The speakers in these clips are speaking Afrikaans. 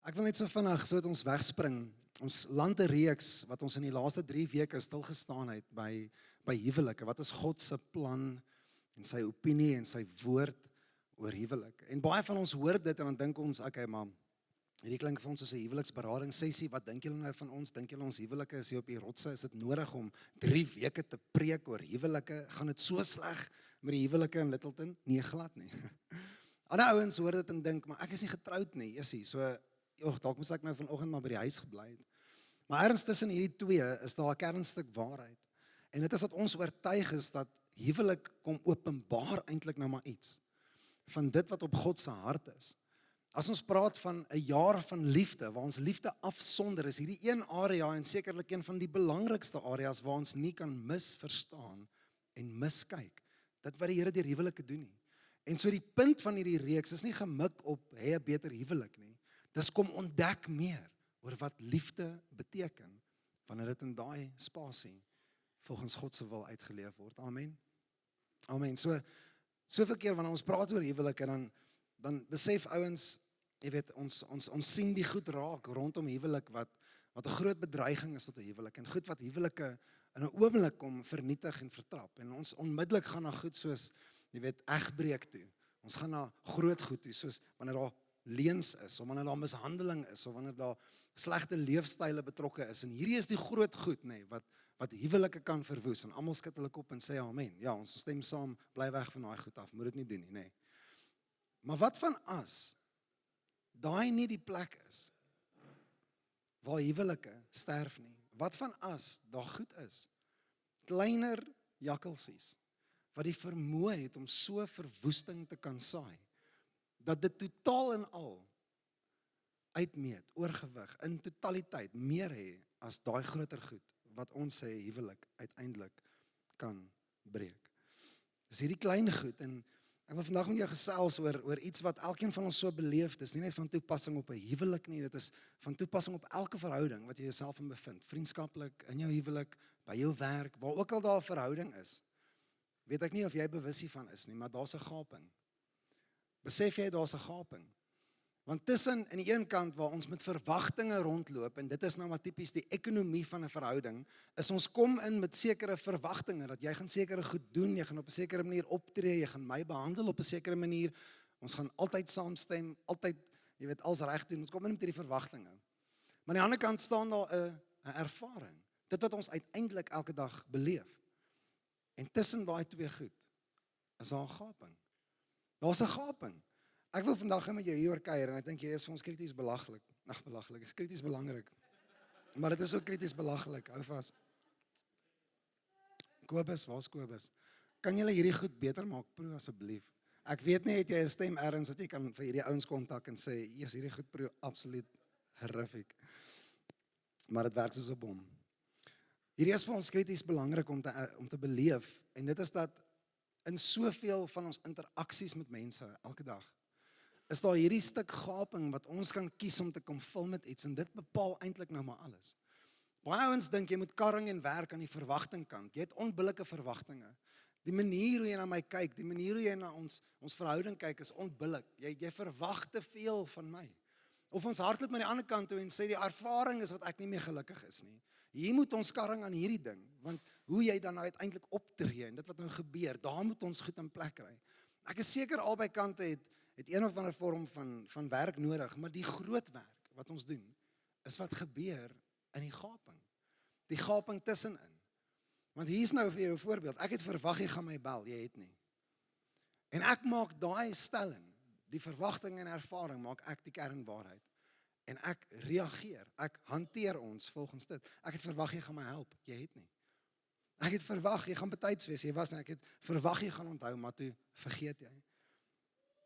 Ek wil net so vinnig, so dat ons wegspring. Ons landereeks wat ons in die laaste 3 weke stilgestaan het by huwelike. Wat is God se plan en sy opinie en sy woord oor huwelik? En baie van ons hoor dit en dan dink ons, okay, maar hierdie klink vir ons soos 'n huweliksberadingssessie. Wat dink julle nou van ons? Dink julle ons huwelike is hier op die rotse? Is dit nodig om 3 weke te preek oor huwelike? Gaan dit so sleg met die huwelike in Littleton? Nee, glad nie. Ander ouens hoor dit en dink, maar ek is nie getroud nie, is hy. So, dalk moes ek nou vanoggend maar by die huis gebly het. Maar ergens tussen hierdie twee is daar 'n kernstuk waarheid. En dit is dat ons oortuig is dat huwelik kom openbaar eintlik nou maar iets van dit wat op God se hart is. As ons praat van 'n jaar van liefde, waar ons liefde afsonder, is hierdie een area en sekerlik een van die belangrikste areas waar ons nie kan misverstaan en miskyk. Dit wat die Here deur huwelike doen nie. En so die punt van hierdie reeks is nie gemik op hê 'n beter huwelik nie. Dis kom ontdek meer oor wat liefde beteken wanneer dit in daai spasie volgens God se wil uitgeleef word. Amen. Amen. Soveel keer wanneer ons praat oor huwelike, dan besef ouens, jy weet, ons sien die goed raak rondom huwelik wat 'n groot bedreiging is tot 'n huwelik en goed wat huwelike in 'n oomblik kom vernietig en vertrap. En ons onmiddellik gaan na goed soos, jy weet, egbreek toe. Ons gaan na groot goed toe, soos wanneer daar leuns is, of wanneer daar mishandeling is, of wanneer daar slegte leefstyle betrokke is. En hierdie is die groot goed, nê, wat huwelike kan verwoes. En almal skud hulle kop en sê amen. Ja, ons stem saam, bly weg van daai goed af. Moet dit nie doen nie, nê. Maar wat van as daai nie die plek is waar huwelike sterf nie? Wat van as daar goed is? Kleiner jakkelsies wat die vermoë het om so verwoesting te kan saai, dat dit totaal en al uitmeet, oorgewig, in totaliteit meer hê as daai groter goed wat ons sê huwelik uiteindelik kan breek. Dis hierdie klein goed en ek wil vandag met jou gesels oor iets wat elkeen van ons so beleef. Dis nie net van toepassing op 'n huwelik nie, dit is van toepassing op elke verhouding wat jy jouself in bevind. Vriendskaplik, in jou huwelik, by jou werk, waar ook al daar 'n verhouding is. Weet ek nie of jy bewus hiervan is nie, maar daar's 'n gaping. Besef jy daar's 'n gaping? Want tussen in die een kant waar ons met verwagtinge rondloop, en dit is nou maar tipies die ekonomie van 'n verhouding, is ons kom in met sekere verwagtinge, dat jy gaan sekere goed doen, jy gaan op 'n sekere manier optree, jy gaan my behandel op 'n sekere manier, ons gaan altyd saamstem, altyd, jy weet, alles reg doen, ons kom in met hierdie verwagtinge. Maar aan die ander kant staan daar 'n ervaring, dit wat ons uiteindelik elke dag beleef. En tussen daai twee goed, is daar 'n gaping. Daar's 'n gaping. Ek wil vandag met jou hieroor kuier en ek dink hierdie is vir ons krities belaglik. Belaglik, is krities belangrik. Maar dit is ook krities belaglik, hou vas. Kobus, waar's Kobus? Kan julle hierdie goed beter maak, Pro, asseblief? Ek weet nie, het jy 'n stem ergens wat jy kan vir hierdie ouens kontak en sê, "Jesus, hierdie goed, Pro, absoluut horrific." Maar dit werk soos 'n bom. Hierdie is vir ons krities belangrik om te beleef, en dit is dat in soveel van ons interaksies met mense elke dag, is daar hierdie stuk gaping wat ons kan kies om te kom vul met iets, en dit bepaal eintlik nou maar alles. Baie ouens dink jy moet karring en werk aan die verwagtingkant. Jy het onbillike verwagtinge. Die manier hoe jy na my kyk, die manier hoe jy na ons verhouding kyk is onbillik. Jy verwag te veel van my. Of ons hardloop na die ander kant toe en sê die ervaring is wat ek nie meer gelukkig is nie. Hier moet ons karring aan hierdie ding, want hoe jy dan nou uiteindelik optree en dit wat nou gebeur, daar moet ons goed in plek kry. Ek is seker albei kante het een of ander vorm van werk nodig, maar die groot werk wat ons doen, is wat gebeur in die gaping. Die gaping tussenin. Want hier is nou vir jou 'n voorbeeld. Ek het verwag jy gaan my bel, jy het nie. En ek maak daai stelling, die verwagting en ervaring, maak ek die kernwaarheid. En ek reageer, ek hanteer ons volgens dit. Ek het verwag jy gaan my help, jy het nie. Ek het verwag jy gaan betyds wees, jy was nie. Ek het verwag jy gaan onthou, maar toe vergeet jy.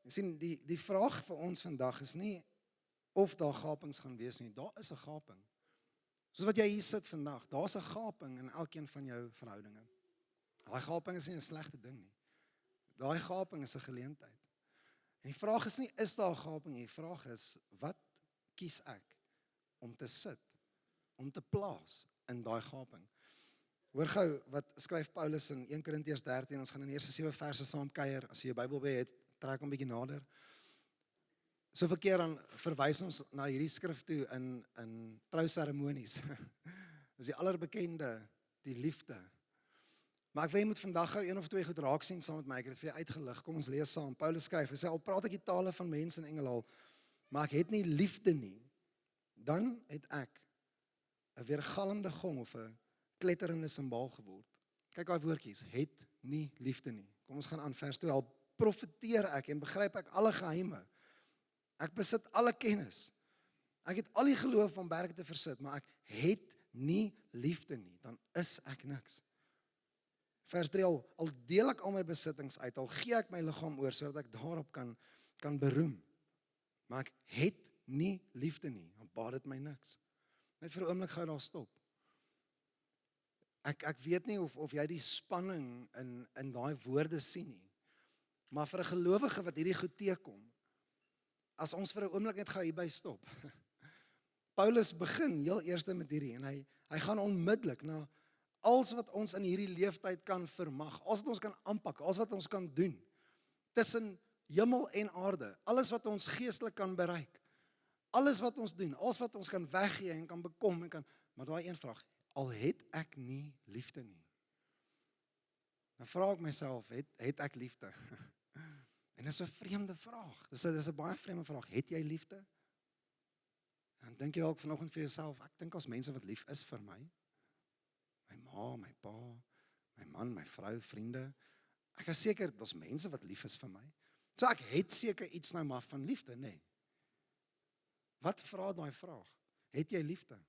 Jy sien, die vraag vir ons vandag is nie of daar gapings gaan wees nie, daar is 'n gaping. Soos wat jy hier sit vandag, daar's 'n gaping in elkeen van jou verhoudinge. Daai gaping is nie 'n slegte ding nie. Daai gaping is 'n geleentheid. En die vraag is nie, is daar 'n gaping nie? Die vraag is, wat kies ek om te sit, om te plaas in daai gaping? Hoor gou, wat skryf Paulus in 1 Korintiërs 13, ons gaan in die eerste 7 verse saam kuier, as jy jou Bybel by het, trek hom 'n bietjie nader. Soveel keer dan verwys ons na hierdie skrif toe in trouseremonies. Dis die allerbekende, die liefde. Maar ek wil jy moet vandag gou een of twee goed raak sien saam met my. Ek het dit vir jou uitgelig. Kom ons lees saam. Paulus skryf, hy sê, al praat ek die tale van mense en engele al, maar ek het nie liefde nie, dan het ek 'n weergalmende gong of 'n kletterende simbaal geword. Kyk daai woordjies, het nie liefde nie. Kom ons gaan aan vers 2. Al profeteer ek en begryp ek alle geheime. Ek besit alle kennis. Ek het al die geloof om berge te versit, maar ek het nie liefde nie, dan is ek niks. Vers 3, al deel ek al my besittings uit, al gee ek my liggaam oor, sodat ek daarop kan beroem. Maar ek het nie liefde nie, dan baat dit my niks. Net vir 'n oomblik gou daar stop. Ek weet nie of jy die spanning in daai woorde sien nie. Maar vir 'n gelowige wat hierdie goed teekom, as ons vir 'n oomblik net gou hierby stop. Paulus begin heel eers met hierdie en hy gaan onmiddellik na alles wat ons in hierdie leeftyd kan vermag, alles wat ons kan aanpak, alles wat ons kan doen, tussen hemel en aarde, alles wat ons geestelik kan bereik, alles wat ons doen, alles wat ons kan weggee en kan bekom, maar daai een vraag, al het ek nie liefde nie. Dan vra ek myself, het ek liefde? En dis 'n vreemde vraag, dis 'n baie vreemde vraag, het jy liefde? En dan dink jy dalk vanoggend vir jouself, ek dink as mense wat lief is vir my, my ma, my pa, my man, my vrou, vriende, ek is seker, daar's mense wat lief is vir my. So ek het seker iets nou maar van liefde, nee. Wat vra daai vraag? Het jy liefde?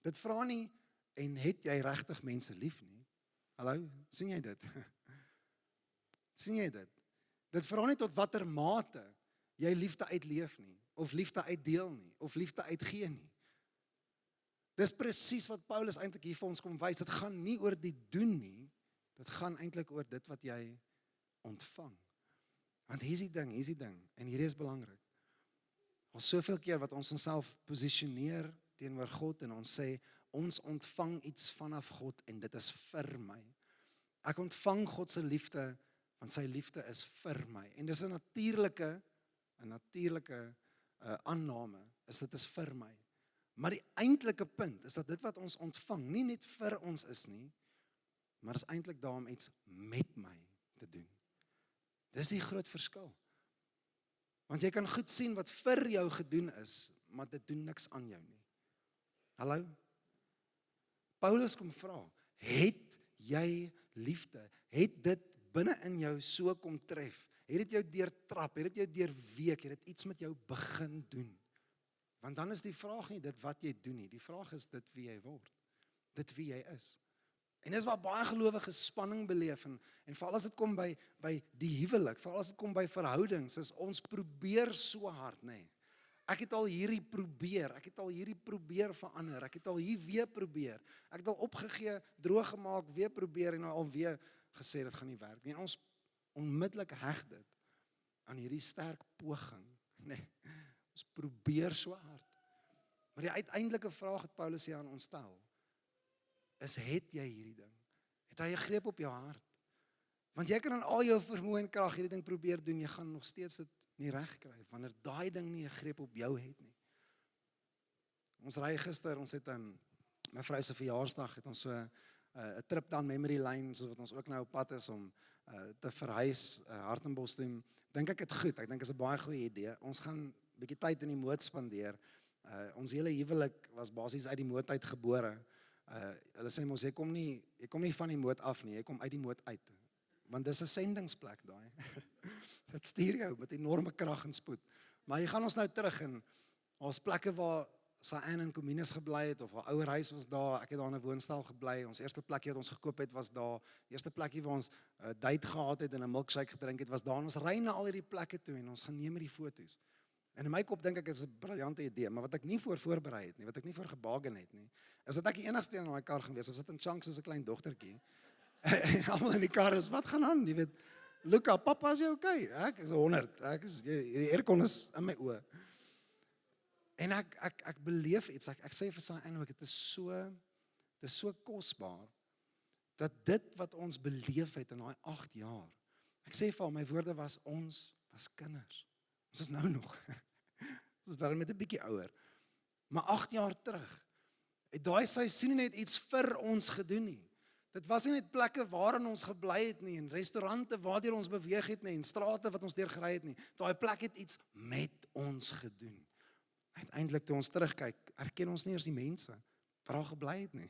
Dit vra nie, en het jy regtig mense lief nie? Hallo, sien jy dit? Sien jy dit? Dit vra nie tot watter mate jy liefde uitleef nie, of liefde uitdeel nie, of liefde uitgee nie. Dis presies wat Paulus eintlik hier vir ons kom wys, dit gaan nie oor die doen nie, dit gaan eintlik oor dit wat jy ontvang. Want hier is die ding, en hierdie is belangrik. Al soveel keer wat ons onsself posisioneer teenoor God en ons sê, ons ontvang iets vanaf God en dit is vir my. Ek ontvang God se liefde, want sy liefde is vir my. En dis 'n natuurlike aanname, is dit is vir my. Maar die eintlike punt is dat dit wat ons ontvang, nie net vir ons is nie, maar is eintlik daar om iets met my te doen. Dis die groot verskil. Want jy kan goed sien wat vir jou gedoen is, maar dit doen niks aan jou nie. Hallo? Paulus kom vra, het jy liefde? Het dit binne in jou so kom tref? Het dit jou deurtrap? Het dit jou deurweek? Het dit iets met jou begin doen? Want dan is die vraag nie dit wat jy doen nie. Die vraag is dit wie jy word. Dit wie jy is. En dis waar baie gelowiges spanning beleef en veral as dit kom by die huwelik, veral as dit kom by verhoudings, is ons probeer so hard, nê. Ek het al hierdie probeer verander, ek het al hier weer probeer, ek het al opgegee, droog gemaak, weer probeer en nou alweer gesê dit gaan nie werk nie. En ons onmiddellik heg dit aan hierdie sterk poging, nê. Ons probeer so hard. Maar die uiteindelike vraag wat Paulus hier aan ons stel, is het jy hierdie ding? Het hy 'n greep op jou hart? Want jy kan in al jou vermoë en krag hierdie ding probeer doen, jy gaan nog steeds dit nie reg kry, wanneer daai ding nie 'n greep op jou het nie. Ons ry gister, ons het my vrou se verjaarsdag, het ons so 'n trip down memory lane, soos wat ons ook nou op pad is om te verhuis, Hartenbos toe. Dink ek het goed, ek dink is 'n baie goeie idee. Ons gaan 'n bietjie tyd in die moot spandeer. Ons hele huwelik was basies uit die moot uit gebore. Hulle sê mos, jy kom nie van die moot af nie, jy kom uit die moot uit. Want dis 'n sendingsplek daai. Dit stuur jou met enorme krag en spoed. Maar jy gaan ons nou terug en ons plekke waar Saanne en Comines gebly het, of haar ouer huis was daar, ek het daar in 'n woonstel gebly, ons eerste plekkie wat ons gekoop het was daar, eerste plekkie waar ons date gehad het en 'n milkshake gedrink het was daar, en ons ry na al hierdie plekke toe en ons gaan neem hierdie foto's. En in my kop dink ek is 'n briljante idee, maar wat ek nie voorberei het nie, wat ek nie voor gebaken het nie, is dat ek die enigste in my kar gewees, of sit in chunks soos 'n klein dogtertjie. En almal in die kar is, wat gaan aan? Jy weet, Luca, papa, is jy okay? Ek is 100. Hierdie aircon is in my oë. En ek beleef iets. Ek sê vir sy eintlik, dit is so kosbaar dat dit wat ons beleef het in daai 8 jaar. Ek sê vir haar, my woorde was, ons was kinders. Ons is nou nog. Ons is daar met 'n bietjie ouer. Maar 8 jaar terug, het daai seisoen net iets vir ons gedoen nie. Dit was nie net plekke waarin ons gebly het nie, en restaurante waardeur ons beweeg het nie, en strate wat ons deur gery het nie. Daai plek het iets met ons gedoen. Uiteindelik toe ons terugkyk, erken ons nie eers die mense wat daar gebly het nie.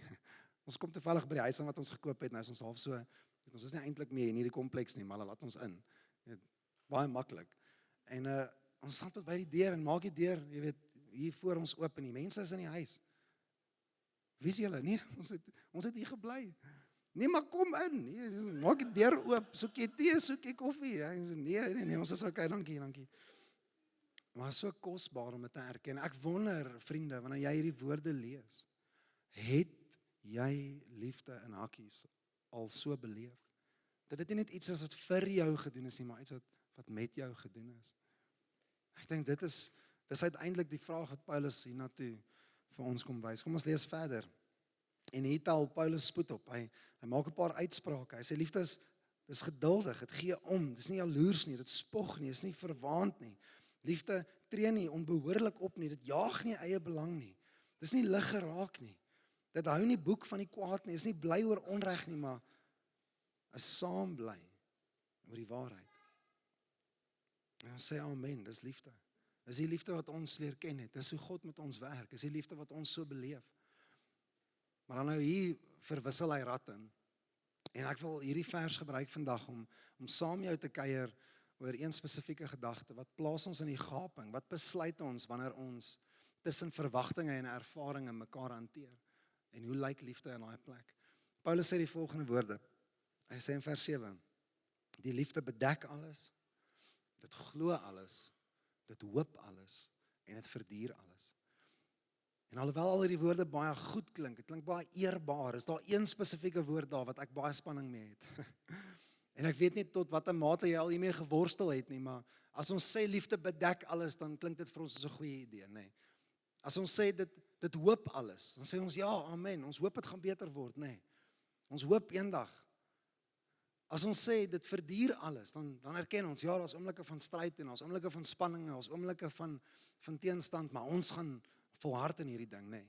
Ons kom toevallig by die huis aan wat ons gekoop het, nou is ons half so, ons is nie eintlik meer in hierdie kompleks nie, maar hulle laat ons in. Baie maklik. En ons staan tot by die deur en maak die deur, jy weet, hier voor ons oop en die mense is in die huis. Wie is julle? Nee, ons het hier gebly. Nee, maar kom in. Nee, maak die deur oop, soek jy tee, soek jy koffie. Ja, nee, ons is okay, dankie. Maar so kosbaar om dit te erken. Ek wonder, vriende, wanneer jy hierdie woorde lees, het jy liefde in hakkies al so beleef? Dat dit nie net iets is wat vir jou gedoen is nie, maar iets wat met jou gedoen is. Ek dink dis uiteindelik die vraag wat Paulus hiernatoe vir ons kom wys. Kom ons lees verder. En hier tel Paulus spoed op. Hy maak 'n paar uitsprake. Hy sê liefde is geduldig, dit gee om, dit is nie jaloers nie, dit spog nie, dit is nie verwaand nie. Liefde tree nie onbehoorlik op nie, dit jaag nie eie belang nie. Dit is nie lig geraak nie. Dit hou nie boek van die kwaad nie, is nie bly oor onreg nie, maar is saam bly oor die waarheid. En ons sê amen, dis liefde. Dis die liefde wat ons leer ken het. Dis hoe God met ons werk. Dis die liefde wat ons so beleef. Maar dan nou hier verwissel hy ratte. En ek wil hierdie vers gebruik vandag om saam jou te kuier oor een spesifieke gedagte. Wat plaas ons in die gaping? Wat besluit ons wanneer ons tussen verwagtinge en ervarings mekaar hanteer? En hoe lyk liefde in daai plek? Paulus sê die volgende woorde. Hy sê in vers 7: die liefde bedek alles, dit glo alles, dit hoop alles en dit verduur alles. En alhoewel al hierdie woorde baie goed klink, dit klink baie eerbaar, is daar een spesifieke woord daar wat ek baie spanning mee het. En ek weet nie tot watter mate jy al hiermee geworstel het nie, maar as ons sê liefde bedek alles, dan klink dit vir ons so 'n goeie idee, nê. As ons sê dit hoop alles, dan sê ons ja, amen, ons hoop dit gaan beter word, nê. Ons hoop eendag. As ons sê dit verduur alles, dan erken ons, ja, daar's oomblikke van stryd en daar's oomblikke van spanninge, daar's oomblikke van teenstand, maar ons gaan volhard in hierdie ding, nê.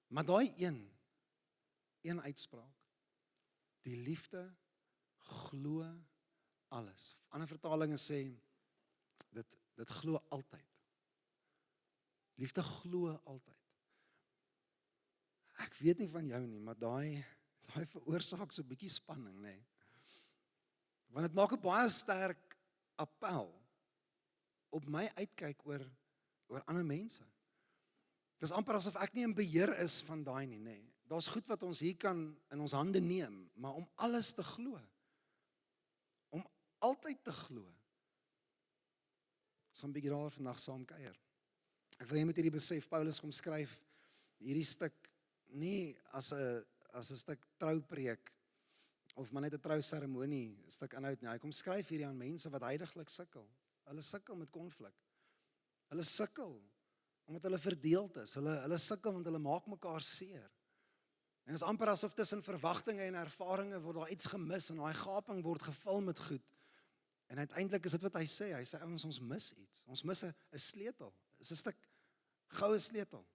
Maar daai een uitspraak, die liefde glo alles. Ander vertalings sê, dit glo altyd. Liefde glo altyd. Ek weet nie van jou nie, maar daai veroorsaak so 'n bietjie spanning, nê. Want dit maak 'n baie sterk appel op my uitkyk oor ander mense. Dis amper asof ek nie in beheer is van daai nie, nê. Daar's goed wat ons hier kan in ons hande neem, maar om alles te glo, om altyd te glo. Ons gaan 'n bietjie daar vandag saam kuier. Ek wil jy moet hierdie besef, Paulus kom skryf hierdie stuk nie as 'n stuk troupreek of maar net 'n trouseremonie stuk inhoud nie. Hy kom skryf hierdie aan mense wat heidaglik sukkel. Hulle sukkel met konflik. Hulle sukkel omdat hulle verdeeld is. Hulle sukkel want hulle maak mekaar seer. En dit is amper asof tussen verwagtinge en ervarings word daar iets gemis en daai gaping word gevul met goed. En uiteindelik is dit wat hy sê. Hy sê ouens, ons mis iets. Ons mis 'n sleutel. Dit is 'n stuk goue sleutel.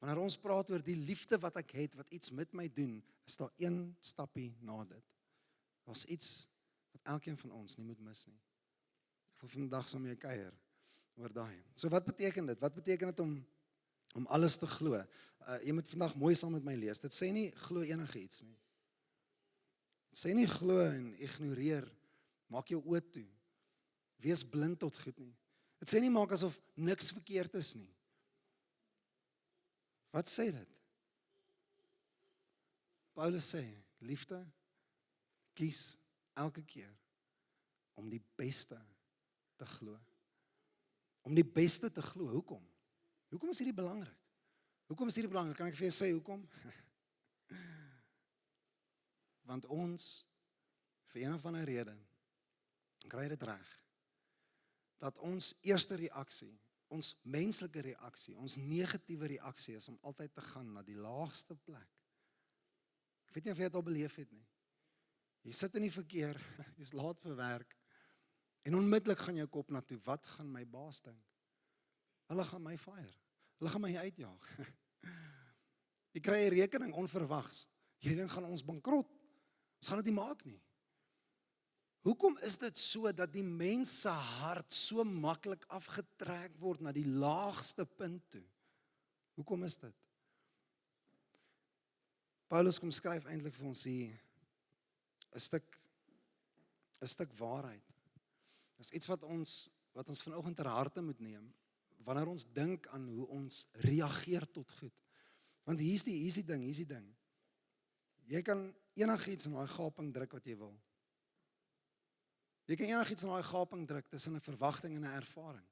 Wanneer ons praat oor die liefde wat ek het, wat iets met my doen, is daar een stappie na dit. Daar's iets wat elkeen van ons nie moet mis nie. Ek wil vandag saam met jou kuier oor daai. So wat beteken dit? Wat beteken dit om alles te glo? Jy moet vandag mooi saam met my lees. Dit sê nie glo enigiets nie. Dit sê nie glo en ignoreer, maak jou oë toe. Wees blind tot goed nie. Dit sê nie maak asof niks verkeerd is nie. Wat sê dit? Paulus sê, liefde kies elke keer om die beste te glo. Om die beste te glo. Hoekom? Hoekom is hierdie belangrik? Hoekom is hierdie belangrik? Kan ek vir jou sê hoekom? Want ons, vir een of ander rede, kry dit reg, dat ons eerste reaksie, ons menslike reaksie, ons negatiewe reaksie is om altyd te gaan na die laagste plek. Ek weet nie of jy dit al beleef het nie. Jy sit in die verkeer, jy's laat vir werk, En onmiddellik gaan jou kop na toe, wat gaan my baas dink? Hulle gaan my fire. Hulle gaan my uitjaag. Jy kry 'n rekening onverwags. Hierdie ding gaan ons bankrot. Ons gaan dit nie maak nie. Hoekom is dit so dat die mens se hart so maklik afgetrek word na die laagste punt toe? Hoekom is dit? Paulus kom skryf eintlik vir ons hier 'n stuk waarheid. Dis iets wat ons vanoggend ter harte moet neem wanneer ons dink aan hoe ons reageer tot goed. Want hier's die ding. Jy kan enigiets in daai gaping druk wat jy wil. Jy kan enigiets in daai gaping druk tussen 'n verwagting en 'n ervaring.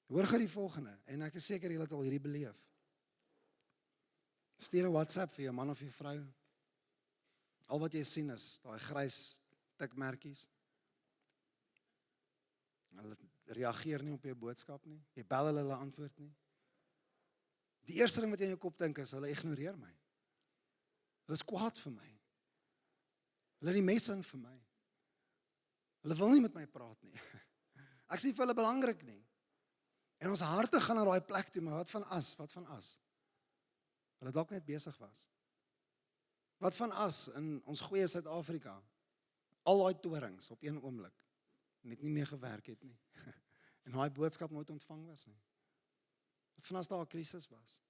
Hoor gou die volgende, en ek is seker julle het al hierdie beleef. Stuur 'n WhatsApp vir jou man of jou vrou. Al wat jy sien is daai grys tikmerkies. Hulle reageer nie op jou boodskap nie. Jy bel hulle antwoord nie. Die eerste ding wat jy in jou kop dink is, hulle ignoreer my. Hulle is kwaad vir my. Hulle het die mes in vir my. Hulle wil nie met my praat nie. Ek sien vir hulle belangrik nie. En ons harte gaan na daai plek toe, maar wat van as? Hulle dalk net besig was. Wat van as in ons goeie Suid-Afrika, al daai torings op een oomblik, net nie meer gewerk het nie. En daai boodskap nooit ontvang was nie. Wat van as daar 'n krisis was?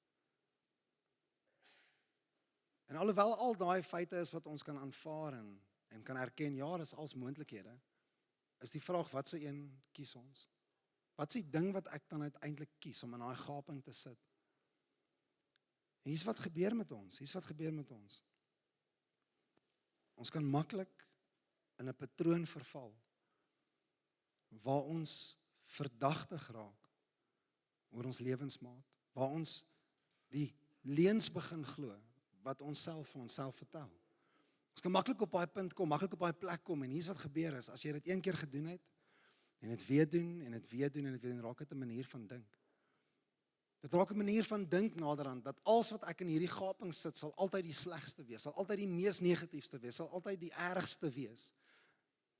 En alhoewel al daai feite is wat ons kan aanvaar en kan erken, ja, dis als moontlikhede, is die vraag, wat se een kies ons? Wat is die ding wat ek dan uiteindelik kies om in daai gaping te sit? En hier's wat gebeur met ons. Ons kan maklik in 'n patroon verval waar ons verdagtig raak oor ons lewensmaat, waar ons die leuns begin glo wat ons self vir onsself vertel. Ons kan maklik op daai punt kom, maklik op daai plek kom, en hier's wat gebeur is, as jy dit een keer gedoen het en dit weer doen, raak dit 'n manier van dink. Dit raak 'n manier van dink naderhand, dat alles wat ek in hierdie gaping sit, sal altyd die slegste wees, sal altyd die mees negatiefste wees, sal altyd die ergste wees.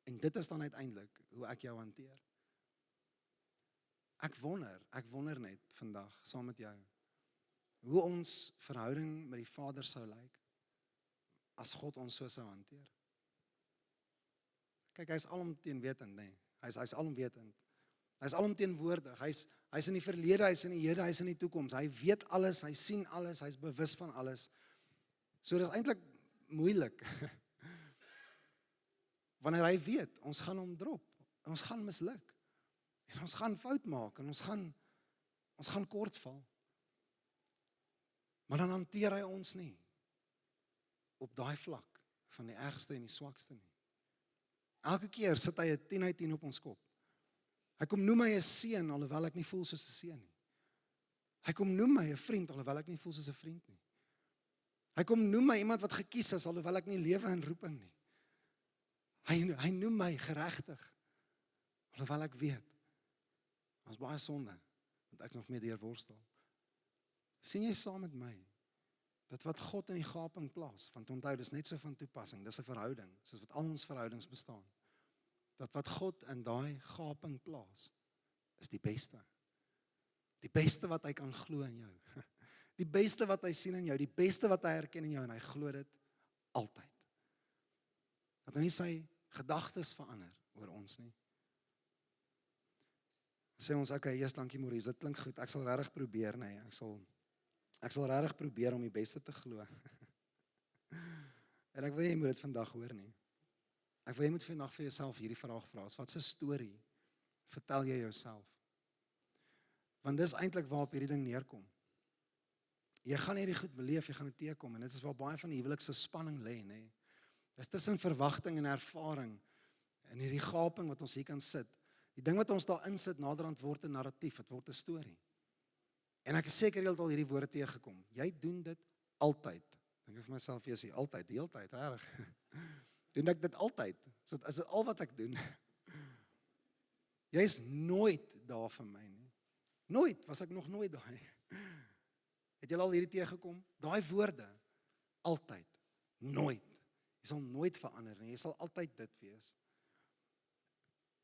En dit is dan uiteindelik hoe ek jou hanteer. Ek wonder net vandag, saam met jou, hoe ons verhouding met die Vader sou lyk, as God ons so sou hanteer. Kyk, hy is alomteenwetend, nee. Hy's alomwetend. Hy's alomteenwoordig. Hy's in die verlede, hy's in die hede, hy's in die toekoms. Hy weet alles, hy sien alles, hy's bewus van alles. So dis eintlik moeilik. Wanneer hy weet, ons gaan hom drop, ons gaan misluk, en ons gaan fout maak, en ons gaan kortval. Maar dan hanteer hy ons nie op daai vlak van die ergste en die swakste nie. Elke keer sit hy 'n 10 uit 10 op ons kop. Hy kom noem my 'n seun, alhoewel ek nie voel soos 'n seun nie. Hy kom noem my 'n vriend, alhoewel ek nie voel soos 'n vriend nie. Hy kom noem my iemand wat gekies is, alhoewel ek nie lewe in roeping nie. Hy noem my geregtig, alhoewel ek weet, ons baie sonde, want ek nog meer deur worstel. Sien jy saam met my, dat wat God in die gaping plaas, want onthou, dis net so van toepassing, dis 'n verhouding, soos wat al ons verhoudings bestaan, dat wat God in daai gaping plaas, is die beste. Die beste wat hy kan glo in jou. Die beste wat hy sien in jou, die beste wat hy herken in jou, en hy glo dit altyd. Dat hy nie sy gedagtes verander oor ons nie. Sê ons, okay, yes, dankie Maurice, dit klink goed, ek sal regtig probeer, nee, ek sal regtig probeer om die beste te glo. En ek wil jy moet dit vandag hoor nie. Ek wil jy moet vandag vir jouself hierdie vraag vra, wat se storie vertel jy jouself? Want dis eintlik waarop hierdie ding neerkom. Jy gaan hierdie goed beleef, jy gaan dit teekom, en dit is waar baie van die huwelikse spanning lê, nê. Dis tussen verwagting en ervaring, en hierdie gaping wat ons hier kan sit. Die ding wat ons daarin sit, naderhand word 'n narratief, dit word 'n storie. En ek is seker jy het al hierdie woorde teëgekom. Jy doen dit altyd. Dink ek vir myself, jy sê altyd, die hele tyd, regtig. Doen ek dit altyd? Is dit al wat ek doen? Jy is nooit daar vir my nie. Nooit, was ek nog nooit daar nie. Het jy al hierdie teëgekom? Daai woorde, altyd, nooit. Jy sal nooit verander nie, jy sal altyd dit wees.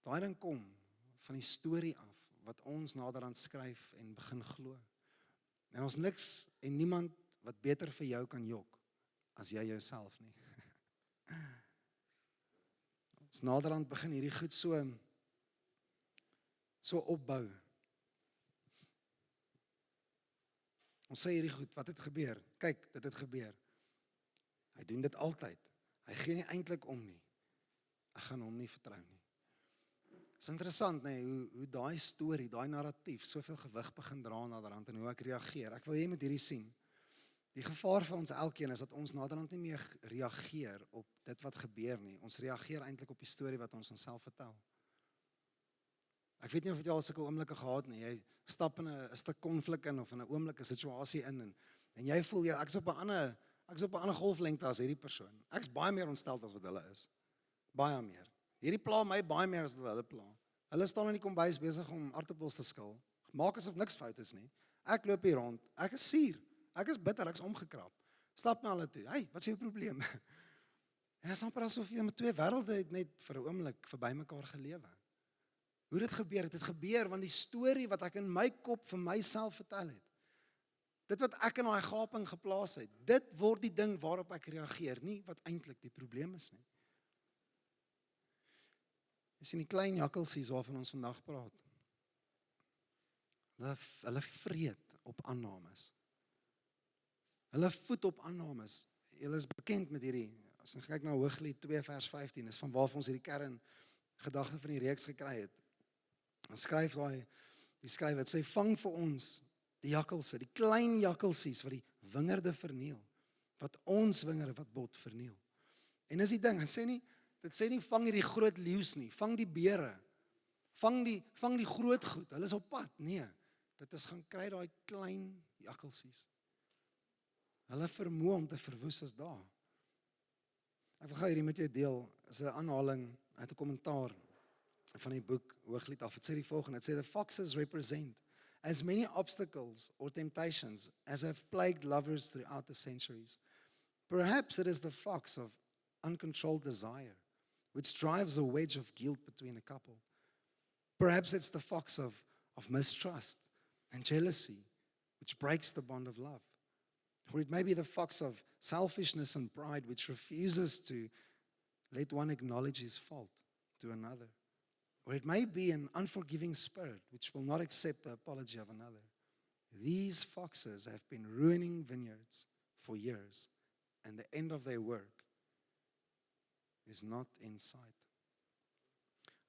Daai ding kom van die storie af, wat ons naderhand skryf en begin glo. En ons niks en niemand wat beter vir jou kan jok, as jy jouself nie. Ons naderhand begin hierdie goed so opbou. Ons sê hierdie goed, wat het gebeur? Kyk, dit het gebeur. Hy doen dit altyd. Hy gee nie eintlik om nie. Ek gaan hom nie vertrou nie. Dit is interessant, nee, hoe daai storie, daai narratief, soveel gewig begin dra naderhand en hoe ek reageer. Ek wil jy moet hierdie sien. Die gevaar vir ons elkeen is dat ons naderhand nie meer reageer op dit wat gebeur nie. Ons reageer eintlik op die storie wat ons onsself vertel. Ek weet nie of jy al sulke oomblikke gehad nie. Jy stap in 'n stuk konflik in of in 'n oomblik 'n situasie in en jy voel ek's op 'n ander golflengte as hierdie persoon. Ek's baie meer ontstel as wat hulle is. Baie meer. Hierdie pla my baie meer as wat hulle pla. Hulle staan in die kombuis besig om aartappels te skil. Maak asof niks fout is nie. Ek loop hier rond. Ek is suur. Ek is bitter, ek's omgekrap. Stap na hulle toe. Hey, wat is jou probleem? En dit is amper asof jy met twee wêrelde het net vir 'n oomblik verby mekaar gelewe. Hoe dit gebeur? Dit gebeur want die storie wat ek in my kop vir myself vertel het. Dit wat ek in daai gaping geplaas het, dit word die ding waarop ek reageer, nie wat eintlik die probleem is nie. Jy sien die klein jakkalsies waarvan ons vandag praat. Hulle vreet op aannames. Hulle voed op aannames. Julle is bekend met hierdie, as jy kyk na Hooglied 2 vers 15, is van waarvan ons hierdie kern gedagte van die reeks gekry het. Dan skryf die skrywer, sê vang vir ons die jakkalse, die klein jakkalsies wat die wingerde verniel, wat ons wingerde wat bot verniel. En is die ding, dit sê nie vang hierdie groot leeu's nie, vang die beere, vang die groot goed, hulle is op pad. Nee, dit is gaan kry daai klein jakkalsies. Hulle vermoë om te verwoes is daar. Ek wil gou hierdie met jou deel, is 'n aanhaling uit 'n kommentaar van die boek Hooglied af. Het sê die volgende, het sê the foxes represent as many obstacles or temptations as have plagued lovers throughout the centuries. Perhaps it is the fox of uncontrolled desire, which drives a wedge of guilt between a couple. Perhaps it's the fox of mistrust and jealousy, which breaks the bond of love. Or it may be the fox of selfishness and pride, which refuses to let one acknowledge his fault to another. Or it may be an unforgiving spirit, which will not accept the apology of another. These foxes have been ruining vineyards for years, and the end of their work is not in sight.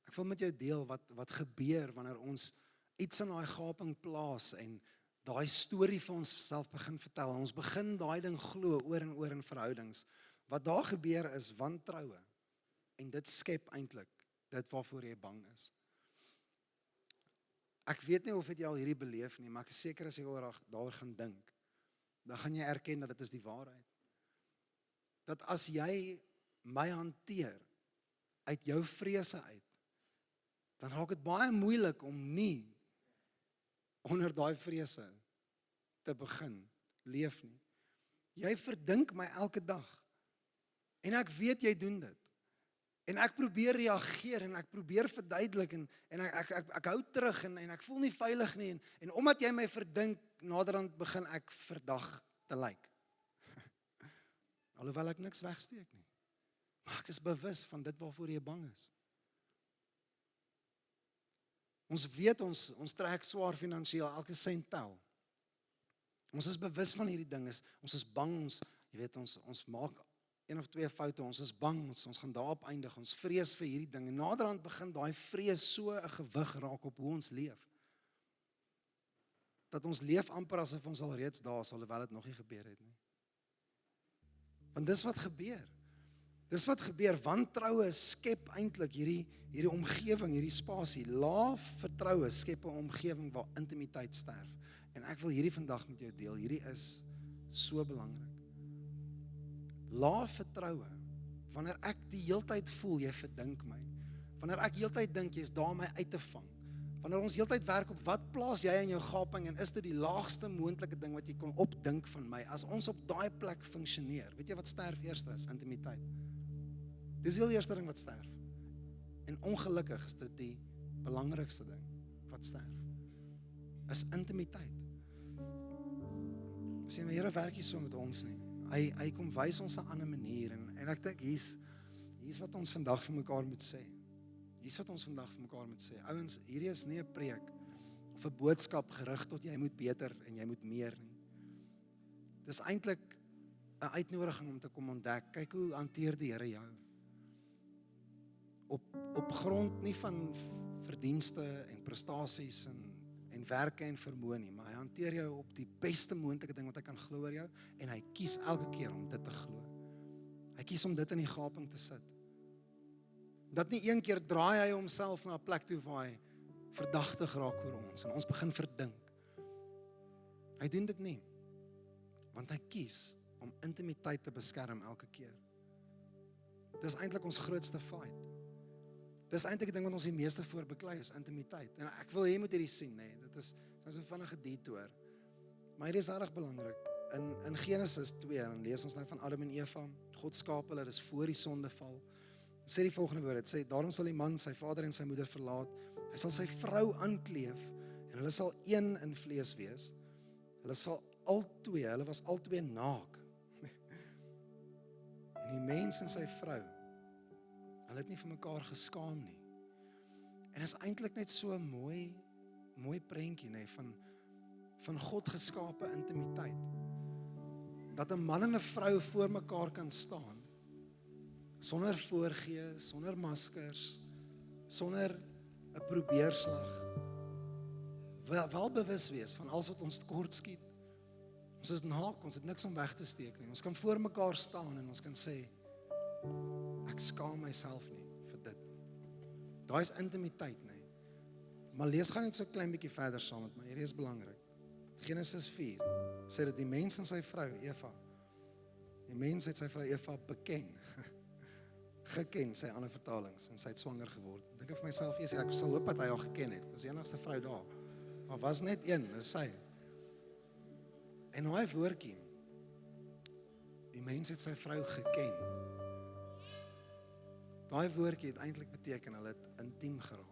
Ek wil met jou deel wat gebeur wanneer ons iets in daai gaping plaas en daai storie vir ons self begin vertel. Ons begin daai ding glo oor en oor in verhoudings. Wat daar gebeur is wantroue. En dit skep eintlik dit waarvoor jy bang is. Ek weet nie of jy al hierdie beleef nie, maar ek is seker as jy daaroor gaan dink, dan gaan jy erken dat dit is die waarheid. Dat as jy my hanteer uit jou vrese uit, dan raak dit baie moeilik om nie onder daai vrese te begin leef nie. Jy verdink my elke dag. En ek weet jy doen dit. En ek probeer reageer en ek probeer verduidelik en ek hou terug en ek voel nie veilig nie en omdat jy my verdink, naderhand begin ek verdag te lyk. Alhoewel ek niks wegsteek nie. Maar ek is bewus van dit waarvoor jy bang is. Ons weet ons trek swaar finansiëel, elke sent tel. Ons is bewus van hierdie ding, ons is bang, ons maak een of twee foute, ons is bang, ons gaan daarop eindig, ons vrees vir hierdie ding. En naderhand begin daai vrees so 'n gewig raak op hoe ons leef. Dat ons leef amper asof ons al reeds daar is, alhoewel dit nog nie gebeur het nie. Want dis wat gebeur. Dis wat gebeur, wantroue skep eintlik hierdie omgewing, hierdie spasie. Laaf vertroue skep 'n omgewing waar intimiteit sterf. En ek wil hierdie vandag met jou deel, hierdie is so belangrik. Laaf vertroue, wanneer ek die heeltyd voel, jy verdink my. Wanneer ek heeltyd dink, jy is daar om my uit te vang. Wanneer ons heeltyd werk op wat plaas jy in jou gaping en is dit die laagste moontlike ding wat jy kon opdink van my. As ons op daai plek funksioneer, weet jy wat sterf eerst is? Intimiteit. Dis die eerste ding wat sterf. En ongelukkig is dit die belangrikste ding wat sterf. Is intimiteit. Sê my Here werk nie so met ons nie. Hy kom wys ons 'n ander manier en ek dink hier's wat ons vandag vir mekaar moet sê. Ouens, hierdie is nie 'n preek of 'n boodskap gerig tot jy moet beter en jy moet meer nie. Dis eintlik 'n uitnodiging om te kom ontdek, kyk hoe hanteer die Here jou. Op grond nie van verdienste en prestasies en werke en vermoë nie, maar hy hanteer jou op die beste moontlike ding wat hy kan glo oor jou en hy kies elke keer om dit te glo. Hy kies om dit in die gaping te sit. Dat nie een keer draai hy homself na 'n plek toe waar hy verdagtig raak oor ons en ons begin verdink. Hy doen dit nie, want hy kies om intimiteit te beskerm elke keer. Dis eintlik ons grootste fight. Dis eintlik die ding wat ons die meeste voor beklei is intimiteit. En ek wil jy moet hierdie sien, nee, dit is so 'n vinnige detour. Maar hierdie is regtig belangrik. In Genesis 2, dan lees ons nou van Adam en Eva. God skaap hulle, dis voor die sondeval. Sê die volgende woord, dit sê, daarom sal die man sy vader en sy moeder verlaat, hy sal sy vrou aankleef, en hulle sal een in vlees wees. Hulle was albei naak. En die mens en sy vrou, hulle het nie vir mekaar geskaam nie. En is eintlik net so 'n mooi prentjie, nee, van God geskape intimiteit. Dat 'n man en 'n vrou voor mekaar kan staan, sonder voorgee, sonder maskers, sonder 'n probeerslag. Wel bewus wees van alles wat ons tekort skiet. Ons is naak, ons het niks om weg te steek nie. Ons kan voor mekaar staan en ons kan sê, ek skaam myself nie vir dit. Daai is intimiteit, nee. Maar lees gaan net so 'n klein bietjie verder saam met my. Hierdie is belangrik. Genesis 4 sê dat die mens en sy vrou Eva, die mens het sy vrou Eva geken, sy ander vertalings, en sy het swanger geword. Dink ek vir myself, ek sal hoop dat hy haar geken het. Was die enigste vrou daar. Maar was net een, dis sy. En daai woordjie, die mens het sy vrou geken. Daai woordjie het eintlik beteken, hulle het intiem geraak.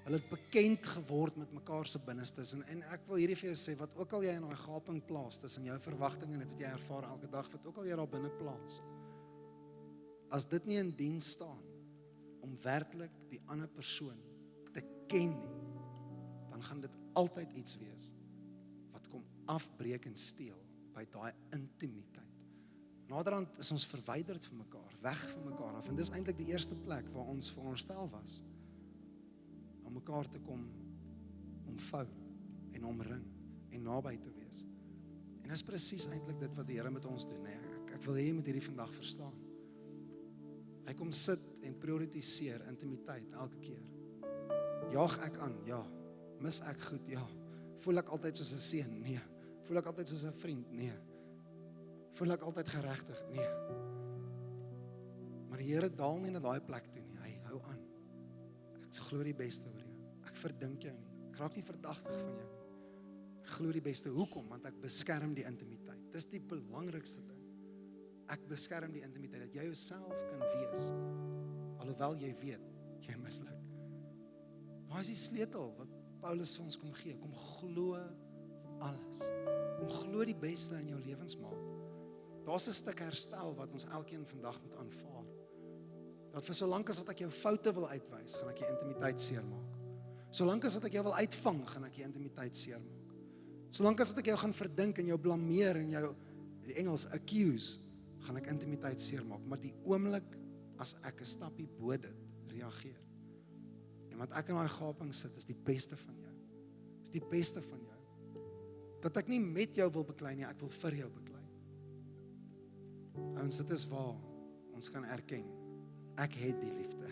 Hulle het bekend geword met mekaar se binnestes. En ek wil hierdie vir jou sê, wat ook al jy in daai gaping plaas, tussen jou verwagtinge en dit wat jy ervaar elke dag, wat ook al jy daar binne plaas, as dit nie in diens staan, om werklik die ander persoon te ken nie, dan gaan dit altyd iets wees, wat kom afbreek en steel, by daai intimiteit. Naderhand is ons verwyderd van mekaar, weg van mekaar af, en dis eintlik die eerste plek waar ons veronderstel was, om mekaar te kom omvou en omring en naby te wees. En dis presies eintlik dit wat die Here met ons doen. Nee, ek wil hê jy moet hierdie vandag verstaan. Hy kom sit en prioritiseer intimiteit elke keer. Jaag ek aan? Ja. Mis ek goed? Ja. Voel ek altyd soos 'n seun? Nee. Voel ek altyd soos 'n vriend? Nee. Voel ek altyd geregtig? Nee. Maar die Here daal nie na daai plek toe nie. Hy hou aan. Ek glo die beste oor jou. Ek verdink jou nie. Ek raak nie verdagtig van jou nie. Ek glo die beste. Hoekom? Want ek beskerm die intimiteit. Dis die belangrikste ding. Ek beskerm die intimiteit, dat jy jouself kan wees, alhoewel jy weet, jy misluk. Waar is die sleutel wat Paulus vir ons kom gee? Kom glo alles. Kom glo die beste in jou lewensmaat. Daar's 'n stuk herstel wat ons elkeen vandag moet aanvaar. Dat vir solank as wat ek jou foute wil uitwys, gaan ek jou intimiteit seermaak. Solank as wat ek jou wil uitvang, gaan ek jou intimiteit seermaak. Solank as wat ek jou gaan verdink en jou blameer en jou, die Engels, accuse, gaan ek intimiteit seermaak. Maar die oomblik as ek 'n stappie bo dit reageer, en wat ek in daai gaping sit, is die beste van jou. Is die beste van jou. Dat ek nie met jou wil beklei nie, ek wil vir jou beklei. Ouens, dit is waar ons kan erken, ek het die liefde.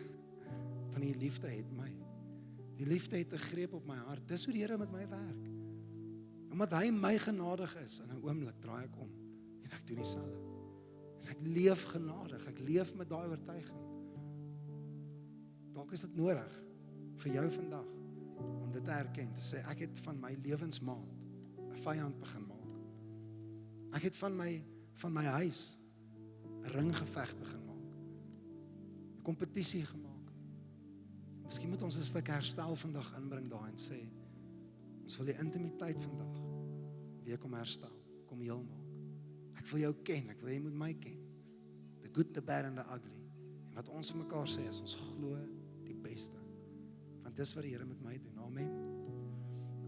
Van die liefde het my. Die liefde het 'n greep op my hart. Dis hoe die Here met my werk. Omdat hy my genadig is, in 'n oomblik draai ek om en ek doen dieselfde. En ek leef genadig, ek leef met daai oortuiging. Dalk is dit nodig vir jou vandag om dit te erken, te sê ek het van my lewensmaat 'n vyand begin maak. Ek het van my huis 'n ringgeveg begin maak. 'n kompetisie gemaak. Miskien moet ons 'n stuk herstel vandag inbring daar en sê, ons wil die intimiteit vandag weer kom herstel, kom heel maak. Ek wil jou ken, ek wil jy moet my ken. The good, the bad and the ugly. En wat ons vir mekaar sê is, ons glo die beste. Want dis wat die Here met my doen, amen.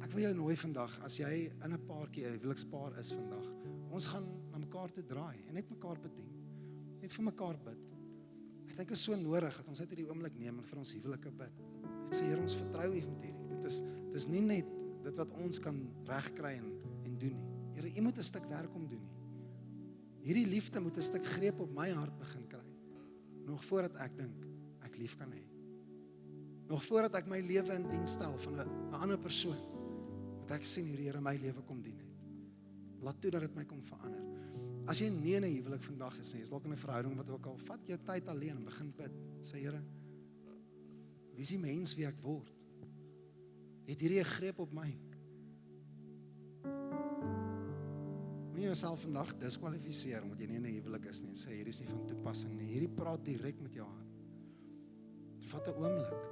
Ek wil jou nooi vandag, as jy in 'n paartjie, 'n huwelikspaar is vandag, ons gaan na mekaar toe draai en net mekaar bedien. Net vir mekaar bid. Ek dink is so nodig dat ons net hierdie oomblik neem en vir ons huwelike bid. Net sê, Here, ons vertrou U met hierdie. Dit is nie net dit wat ons kan regkry en doen nie. Here, U moet 'n stuk werk om doen nie. Hierdie liefde moet 'n stuk greep op my hart begin kry. Nog voordat ek dink ek lief kan hê. Nog voordat ek my lewe in diens stel van 'n ander persoon. Want ek sien hier, Here, my lewe kom dien het. Laat toe dat dit my kom verander. As jy nie in 'n huwelik vandag is nie, is dalk in 'n verhouding wat ook al, vat jou tyd alleen en begin bid. Sê, Here, wie is die mens wie ek word? Het hierdie 'n greep op my? Moenie jouself vandag diskwalifiseer omdat jy nie in 'n huwelik is nie en sê hierdie is nie van toepassing nie. Hierdie praat direk met jou hart. Vat 'n oomblik.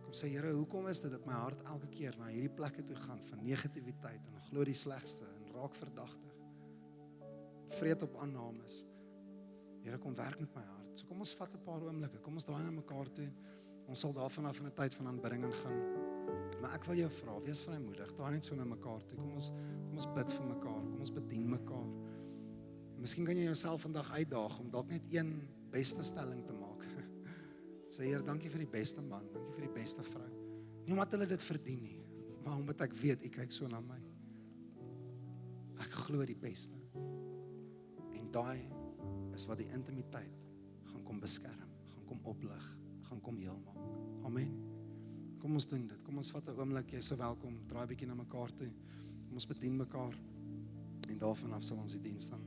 Kom sê, Here, hoekom is dit dat my hart elke keer na hierdie plekke toe gaan van negativiteit en glo die slegste en raak verdagtig? Vreet op aannames. Here, kom werk met my hart. So kom ons vat 'n paar oomblikke. Kom ons draai na mekaar toe. Ons sal daarvan af in 'n tyd van aanbidding gaan. Maar ek wil jou vra, wees vrymoedig. Draai net so na mekaar toe. Kom ons bid vir mekaar. Kom ons bedien mekaar. En miskien kan jy jouself vandag uitdaag om dalk net een beste stelling te maak. Sê, Here, dankie vir die beste man. Dankie vir die beste vrou. Nie omdat hulle dit verdien nie, maar omdat ek weet, U kyk so na my. Ek glo die beste. En daai is wat die intimiteit gaan kom beskerm, gaan kom oplig, gaan kom heel maak. Amen. Kom ons doen dit. Kom ons vat 'n oomblik, jy is so welkom. Draai bietjie na mekaar toe. Kom ons bedien mekaar. En daarvan af sal ons die diens dan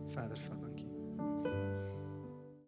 verder vat. Dankie.